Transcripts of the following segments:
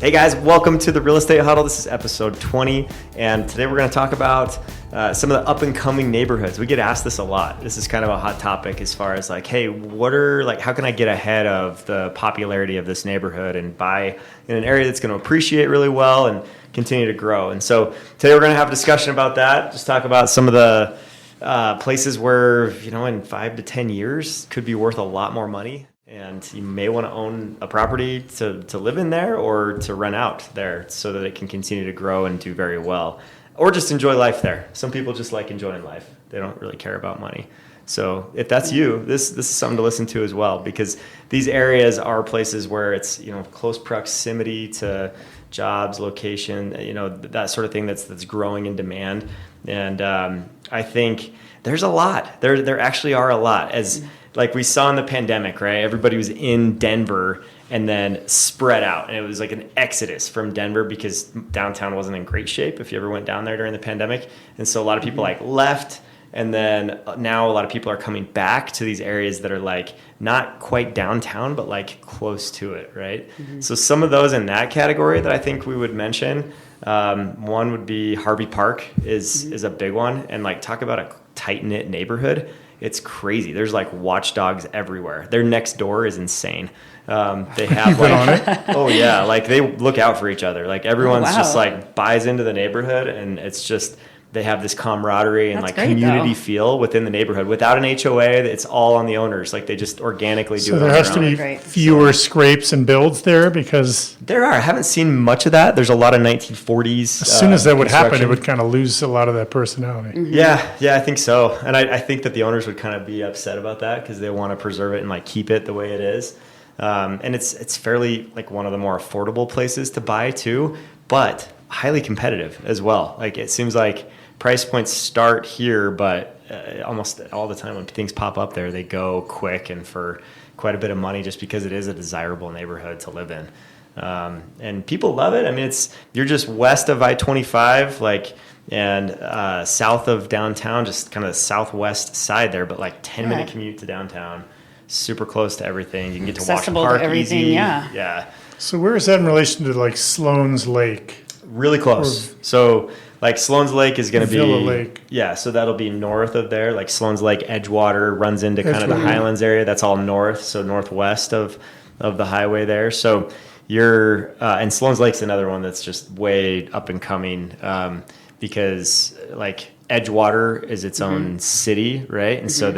Hey guys, welcome to the Real Estate Huddle. This is episode 20, and today we're going to talk about some of the up and coming neighborhoods. We get asked this a lot. This is kind of a hot topic as far as like, hey, how can I get ahead of the popularity of this neighborhood and buy in an area that's going to appreciate really well and continue to grow? And so today we're going to have a discussion about that. Just talk about some of the places where, in 5 to 10 years could be worth a lot more money. And you may want to own a property to live in there or to rent out there so that it can continue to grow and do very well. Or just enjoy life there. Some people just like enjoying life. They don't really care about money. So if that's you, this is something to listen to as well, because these areas are places where it's, close proximity to jobs, location, that sort of thing that's growing in demand. And I think there's a lot. There actually are a lot. Like we saw in the pandemic, right? Everybody was in Denver and then spread out. And it was like an exodus from Denver because downtown wasn't in great shape if you ever went down there during the pandemic. And so a lot of people left. And then now a lot of people are coming back to these areas that are like not quite downtown, but like close to it, right? Mm-hmm. So some of those in that category that I think we would mention, one would be Harvey Park is a big one. And like talk about a tight-knit neighborhood. It's crazy. There's like watchdogs everywhere. Their next door is insane. They have oh yeah, like they look out for each other. Like everyone's just like buys into the neighborhood, and it's just they have this camaraderie and community feel within the neighborhood. Without an HOA, it's all on the owners. Like they just organically do it. So there has to be fewer scrapes and builds there because there are. I haven't seen much of that. There's a lot of 1940s. As soon as that would happen, it would kind of lose a lot of that personality. Mm-hmm. Yeah, I think so. And I think that the owners would kind of be upset about that because they want to preserve it and like keep it the way it is. And it's fairly like one of the more affordable places to buy too, but highly competitive as well. Like it seems like price points start here, but almost all the time when things pop up there, they go quick and for quite a bit of money just because it is a desirable neighborhood to live in. And people love it. I mean, you're just west of I-25, and south of downtown, just kind of the southwest side there, but like 10-minute commute to downtown, super close to everything. You can get to watch Park easy. Yeah. So where is that in relation to like Sloans Lake? Really close. So like Sloans Lake is going to be Villa Lake. Yeah, so that'll be north of there. Like Sloans Lake, Edgewater runs into kind of the Highlands area. That's all north, so northwest of the highway there. So you're and Sloans Lake's another one that's just way up and coming because like Edgewater is its own city, right? And so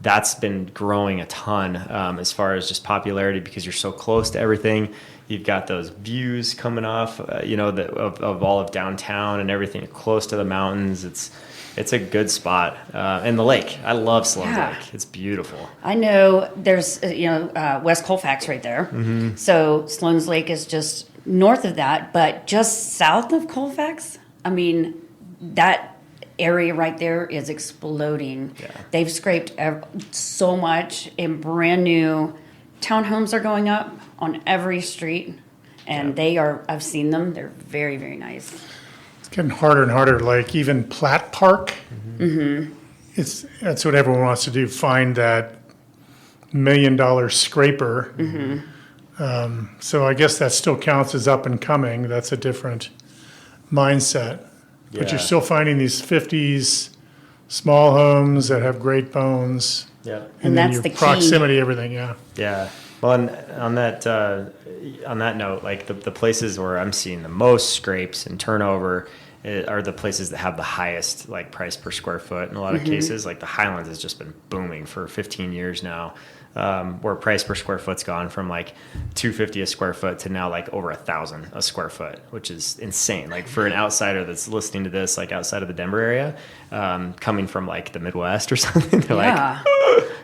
that's been growing a ton as far as just popularity because you're so close to everything. You've got those views coming off, of all of downtown and everything close to the mountains. It's a good spot. And the lake. I love Sloans Lake. It's beautiful. I know there's, West Colfax right there. Mm-hmm. So Sloans Lake is just north of that, but just south of Colfax, I mean, that area right there is exploding. Yeah. They've scraped so much, and brand new townhomes are going up on every street, and I've seen them. They're very, very nice. It's getting harder and harder. Like even Platt Park, that's what everyone wants to do. Find that $1 million scraper. Mm-hmm. So I guess that still counts as up and coming. That's a different mindset. Yeah. But you're still finding these 50s small homes that have great bones. Yeah, and that's the key. Proximity, everything. Yeah. Yeah. Well, and on that note, like the places where I'm seeing the most scrapes and turnover are the places that have the highest like price per square foot. In a lot of cases, like the Highlands has just been booming for 15 years now, where price per square foot's gone from like $250 a square foot to now like over $1,000 a square foot, which is insane. Like for an outsider that's listening to this, like outside of the Denver area, coming from like the Midwest or something, they're like,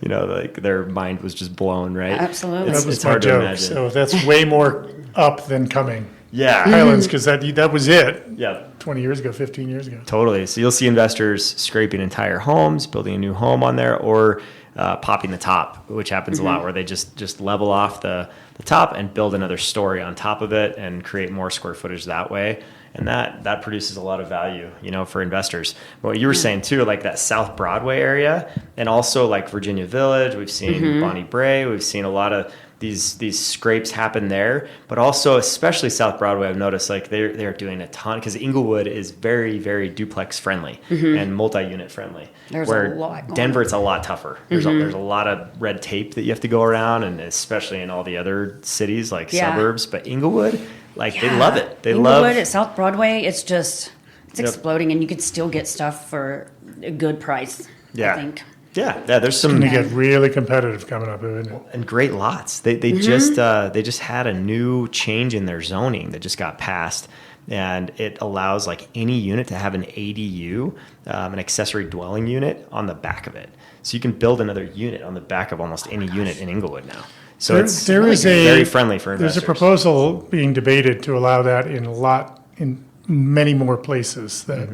like their mind was just blown, right? Absolutely. That was it's my hard joke. to imagine. So that's way more up than coming. Yeah. Highlands, because that was it. Yeah. 20 years ago, 15 years ago. Totally. So you'll see investors scraping entire homes, building a new home on there, or popping the top, which happens a lot, where they just level off the top and build another story on top of it and create more square footage that way. And that produces a lot of value, for investors. What you were saying too, like that South Broadway area, and also like Virginia Village, we've seen Bonnie Bray, we've seen a lot of these scrapes happen there, but also especially South Broadway. I've noticed like they're doing a ton because Inglewood is very, very duplex friendly and multi-unit friendly. There's where a lot going Denver, it's a lot tougher. There's a lot of red tape that you have to go around, and especially in all the other cities like suburbs. But Inglewood, like they love it. They Inglewood at South Broadway, it's Yep. exploding, and you could still get stuff for a good price. Yeah. I think. Yeah, there's some Going to get really competitive coming up, isn't it? and great lots. They just had a new change in their zoning that just got passed, and it allows like any unit to have an ADU, an accessory dwelling unit, on the back of it. So you can build another unit on the back of almost any unit in Inglewood now. So it's very friendly for investors. There's a proposal being debated to allow that in many more places, that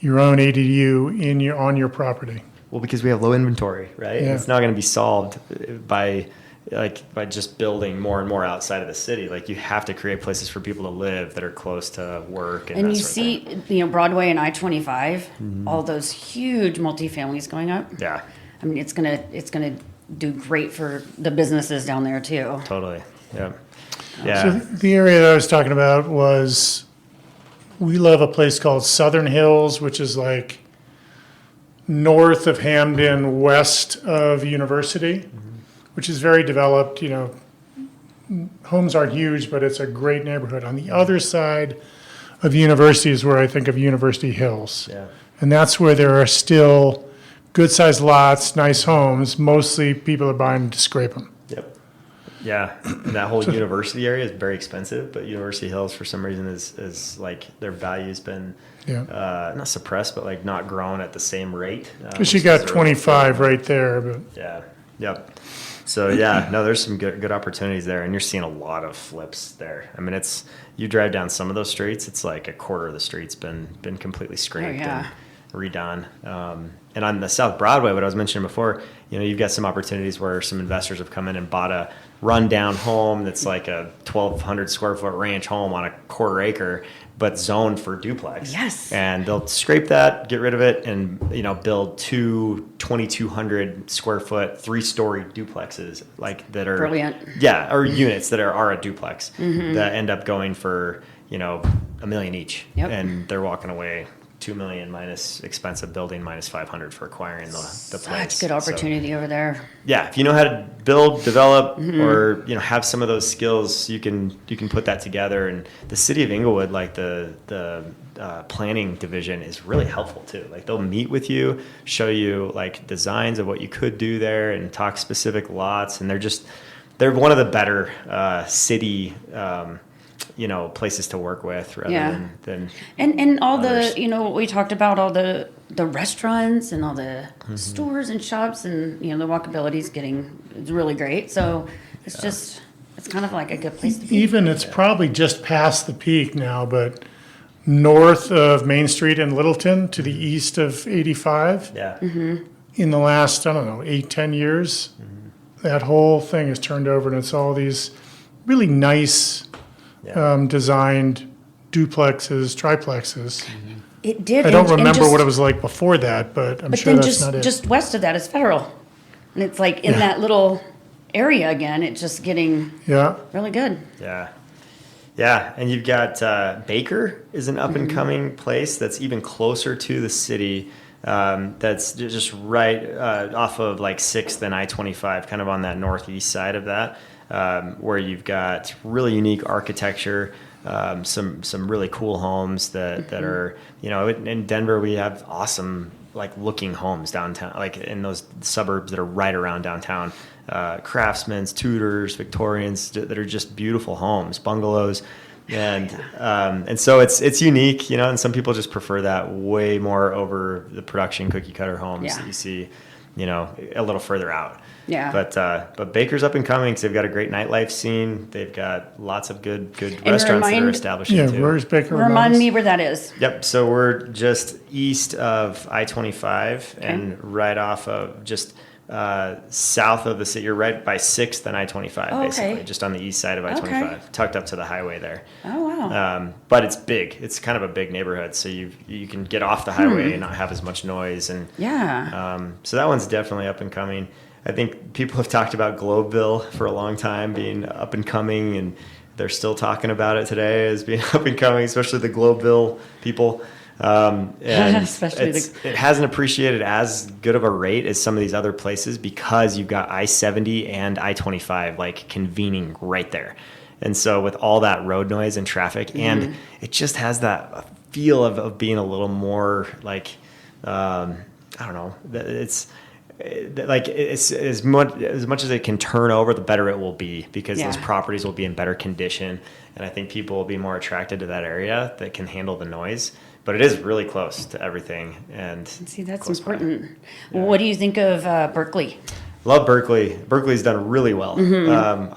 your own ADU on your property. Well, because we have low inventory, right? Yeah. It's not going to be solved by just building more and more outside of the city. Like you have to create places for people to live that are close to work and And that you sort of thing. see, Broadway and I-25, all those huge multifamilies going up. Yeah, I mean, it's gonna do great for the businesses down there too. totally. Yeah. So Yeah. the area that I was talking about we love a place called Southern Hills, which is like north of Hamden, west of University, which is very developed. Homes aren't huge, but it's a great neighborhood. On the other side of University is where I think of University Hills. Yeah. And that's where there are still good-sized lots, nice homes. Mostly people are buying to scrape them. Yep. Yeah. And that whole university area is very expensive, but University Hills for some reason is like their value's been not suppressed, but like not grown at the same rate. Because you got 25 right there, but Yeah. Yep. So yeah, no, there's some good opportunities there, and you're seeing a lot of flips there. I mean, you drive down some of those streets, it's like a quarter of the street's been completely scraped and redone. And on the South Broadway, what I was mentioning before, you've got some opportunities where some investors have come in and bought a rundown home that's like a 1,200 square foot ranch home on a quarter acre, but zoned for duplex. Yes. And they'll scrape that, get rid of it, and build two 2,200 square foot, 3-story duplexes like that are Brilliant. Yeah, or units that are a duplex that end up going for $1 million each, Yep. and they're walking away $2 million minus expensive building minus $500 for acquiring the place. Such good opportunity over there. Yeah, if you know how to build, develop, or have some of those skills, you can put that together. And the city of Inglewood, like the planning division, is really helpful too. Like they'll meet with you, show you like designs of what you could do there, and talk specific lots. And they're one of the better city places to work with rather than and all others. we talked about all the restaurants and all the stores and shops, and the walkability is it's really great. So it's kind of like a good place to be. even it's probably just past the peak now, but north of Main Street in Littleton to the east of 85, Yeah. in the last, I don't know, 8-10 years, that whole thing has turned over, and it's all these really nice designed duplexes, triplexes. It did. I don't and remember just- what it was like before that, but I'm But sure then that's not it. just west of that is Federal, and it's like in that little area again. It's just getting Yeah, really good. Yeah. Yeah. And you've got Baker is an up and coming place that's even closer to the city. That's just right off of like 6th and I-25, kind of on that northeast side of that, where you've got really unique architecture, some really cool homes that are, in Denver, we have awesome like looking homes downtown, like in those suburbs that are right around downtown, Craftsman's, Tudors, Victorians, that are just beautiful homes, bungalows. And so it's unique, and some people just prefer that way more over the production cookie cutter homes that you see, a little further out. Yeah. But Baker's up and coming because they've got a great nightlife scene. They've got lots of good restaurants that are establishing yeah. too. Where's Baker? Remind me where that is. Yep. So we're just east of I-25 and right off of just south of the city. You're right by 6th and I-25, basically, just on the east side of I-25, tucked up to the highway there. Oh, wow. But it's big. It's kind of a big neighborhood, so you can get off the highway and not have as much noise. And so that one's definitely up and coming. I think people have talked about Globeville for a long time being up and coming, and they're still talking about it today as being up and coming, especially the Globeville people. And Especially it hasn't appreciated as good of a rate as some of these other places because you've got I-70 and I-25 like convening right there. And so with all that road noise and traffic, and it just has that feel of being a little more like, I don't know, it's like it's as much as it can turn over, the better it will be because those properties will be in better condition. And I think people will be more attracted to that area that can handle the noise. But it is really close to everything. And see, that's important. Yeah. What do you think of Berkeley? Love Berkeley. Berkeley's done really well.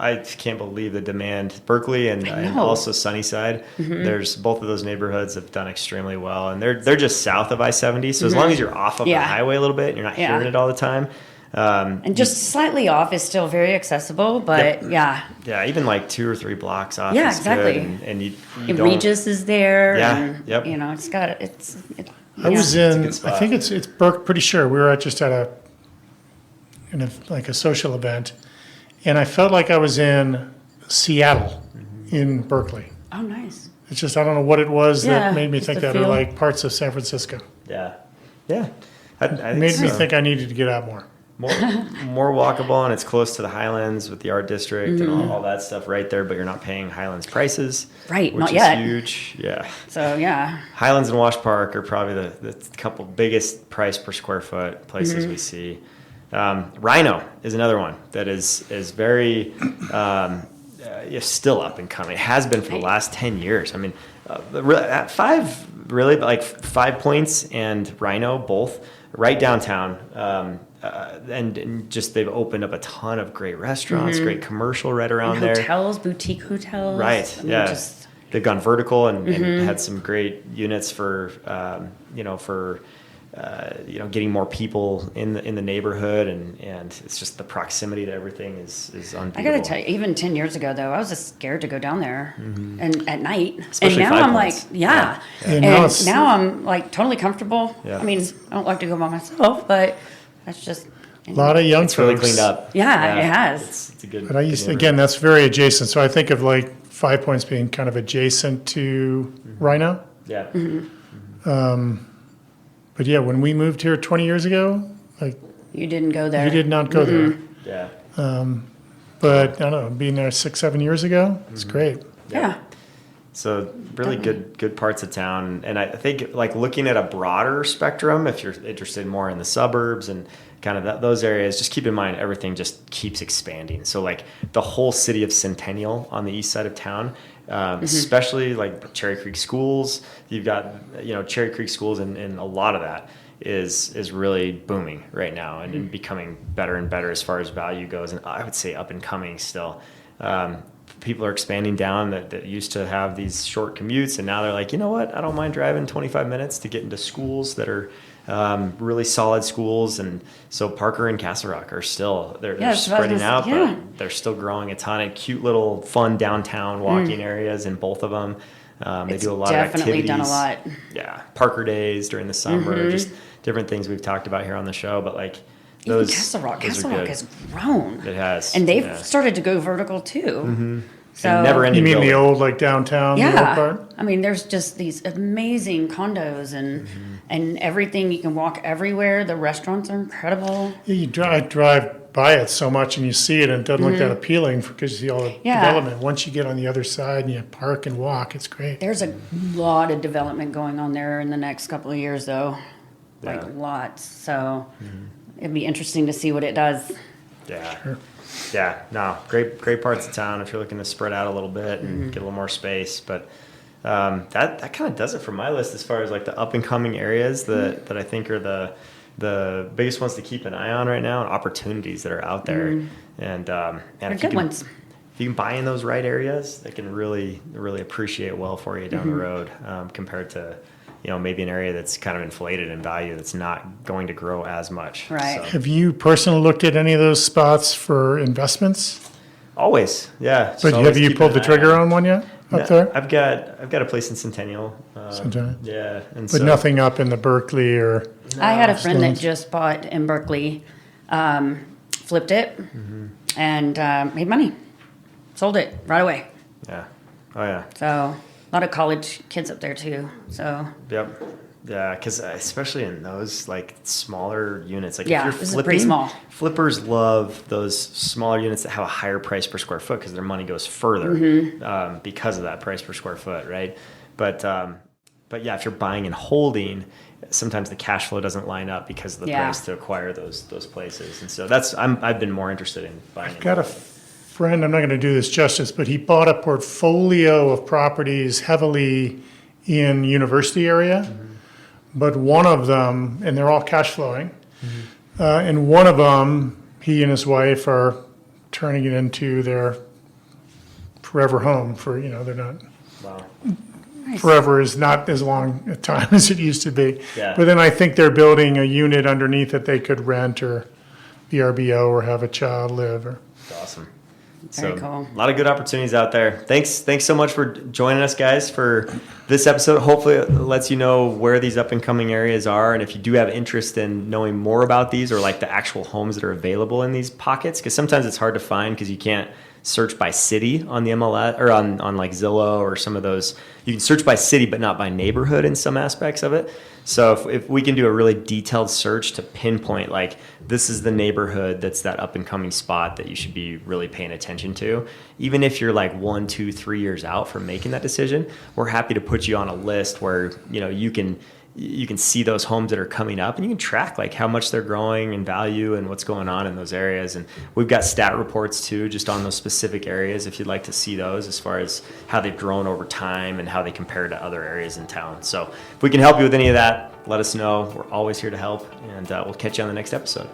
I can't believe the demand. Berkeley and also Sunnyside. There's both of those neighborhoods have done extremely well, and they're just south of I-70. So as long as you're off of the highway a little bit, and you're not hearing it all the time. And just slightly off is still very accessible, but yeah, even like 2 or 3 blocks off. Yeah, is exactly. Good, and you Regis is there. Yeah, and, you know, it's got it's. I was in. I think it's Berkeley. Pretty sure we were just at a social event, and I felt like I was in Seattle, in Berkeley. Oh, nice. It's just I don't know what it was that made me think that, feel. or like parts of San Francisco. Yeah. It made me think I needed to get out more. More walkable, and it's close to the Highlands with the art district and all that stuff right there, but you're not paying Highlands prices. Right, which not is yet. Huge. Yeah. So, Highlands and Wash Park are probably the couple biggest price per square foot places we see. Rhino is another one that is very still up and coming. It has been for the last 10 years. I mean, at 5 Points and Rhino both right downtown. And just they've opened up a ton of great restaurants, great commercial right around there. Hotels, boutique hotels. Right, they've gone vertical and had some great units for, getting more people in the neighborhood, and it's just the proximity to everything is unbeatable. I gotta tell you, even 10 years ago though, I was just scared to go down there and at night. Especially and now I'm Points. like, and now I'm like totally comfortable. Yeah. I mean, I don't like to go by myself, but that's just A lot of young It's folks. really cleaned up. Yeah, it has. It's a good. But again, that's very adjacent. So I think of like 5 Points being kind of adjacent to Rhino. Yeah. But yeah, when we moved here 20 years ago, like You didn't go there. you did not go there. Yeah. But I don't know, being there 6-7 years ago, it's great. Yeah. So really good parts of town. And I think like looking at a broader spectrum, if you're interested more in the suburbs and kind of those areas, just keep in mind everything just keeps expanding. So like the whole city of Centennial on the east side of town, especially like Cherry Creek schools, you've got, Cherry Creek schools and a lot of that is really booming right now and becoming better and better as far as value goes. And I would say up and coming still. People are expanding down that used to have these short commutes, and now they're like, you know what? I don't mind driving 25 minutes to get into schools that are really solid schools. And so Parker and Castle Rock are still they're spreading out, but they're still growing a ton of cute little fun downtown walking areas in both of them. They do a lot of activities. Definitely done a lot. Yeah, Parker Days during the summer, just different things we've talked about here on the show, but like. Those, Castle Rock those has grown. It has. And they've started to go vertical too. So never ending. You mean the old like downtown the old part? I mean, there's just these amazing condos and everything. You can walk everywhere. The restaurants are incredible. Yeah, you drive by it so much and you see it and it doesn't look that appealing because you see all the development. Once you get on the other side and you park and walk, it's great. There's a lot of development going on there in the next couple of years though. Yeah. Like lots. So it'd be interesting to see what it does. Yeah. Sure. Yeah. No, great parts of town if you're looking to spread out a little bit and get a little more space. But that kind of does it for my list as far as like the up and coming areas that I think are the biggest ones to keep an eye on right now and opportunities that are out there. And They're good ones. If you can buy in those right areas, they can really, really appreciate well for you down the road compared to maybe an area that's kind of inflated in value that's not going to grow as much. Right. So. Have you personally looked at any of those spots for investments? Always, yeah. But have you pulled the trigger on one yet up there? I've got a place in Centennial. Centennial. Yeah, and But nothing up in the Berkeley or. I had a friend that Sloans. just bought in Berkeley flipped it, and made money. Sold it right away. Yeah. Oh yeah. So a lot of college kids up there too. So Yep. Yeah, because especially in those like smaller units, like Yeah, if you're this is flipping, pretty small. flippers love those smaller units that have a higher price per square foot because their money goes further because of that price per square foot, right? But yeah, if you're buying and holding, sometimes the cash flow doesn't line up because of the Yeah. price to acquire those places, and so I've been more interested in buying. I've got a friend, I'm not going to do this justice, but he bought a portfolio of properties heavily in university area. But one of them, and they're all cash flowing, and one of them, he and his wife are turning it into their forever home for, they're not, Wow. nice. forever is not as long a time as it used to be. Yeah. But then I think they're building a unit underneath that they could rent or VRBO or have a child live. Or That's awesome. Very cool. A lot of good opportunities out there. Thanks so much for joining us, guys, for this episode. Hopefully it lets you know where these up and coming areas are, and if you do have interest in knowing more about these or like the actual homes that are available in these pockets, because sometimes it's hard to find because you can't search by city on the MLS or on like Zillow or some of those. You can search by city but not by neighborhood in some aspects of it. So if we can do a really detailed search to pinpoint like this is the neighborhood that's that up and coming spot that you should be really paying attention to, even if you're like 1, 2, 3 years out from making that decision, we're happy to put you on a list where you can see those homes that are coming up and you can track like how much they're growing in value and what's going on in those areas. And we've got stat reports too, just on those specific areas if you'd like to see those as far as how they've grown over time and how they compare to other areas in town. So if we can help you with any of that, let us know. We're always here to help, and we'll catch you on the next episode.